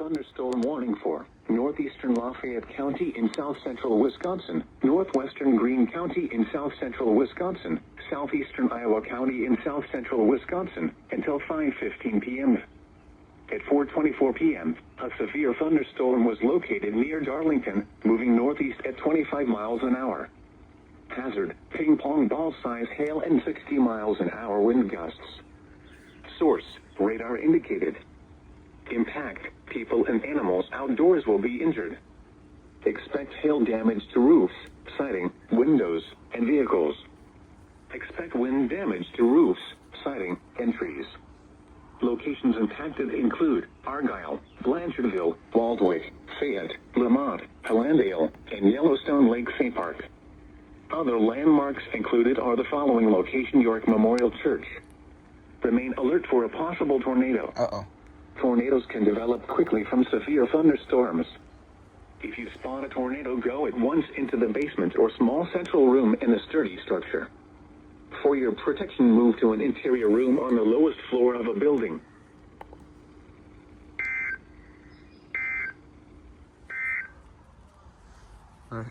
thunderstorm warning for northeastern Lafayette County in south-central Wisconsin, northwestern Greene County in south-central Wisconsin, southeastern Iowa County in south-central Wisconsin, until 5:15 p.m. At 4:24 p.m., a severe thunderstorm was located near Darlington, moving northeast at 25 miles an hour. Hazard, ping-pong ball-size hail and 60 miles an hour wind gusts. Source, radar indicated. Impact, people and animals outdoors will be injured. Expect hail damage to roofs, siding, windows, and vehicles. Expect wind damage to roofs, siding, and trees. Locations impacted include Argyle, Blanchardville, Waldwick, Fayette, Lamont, Hallandale, and Yellowstone Lake State Park. Other landmarks included are the following location: York Memorial Church. Remain alert for a possible tornado. Tornadoes can develop quickly from severe thunderstorms. If you spot a tornado, go at once into the basement or small central room in a sturdy structure. For your protection, move to an interior room on the lowest floor of a building. All right.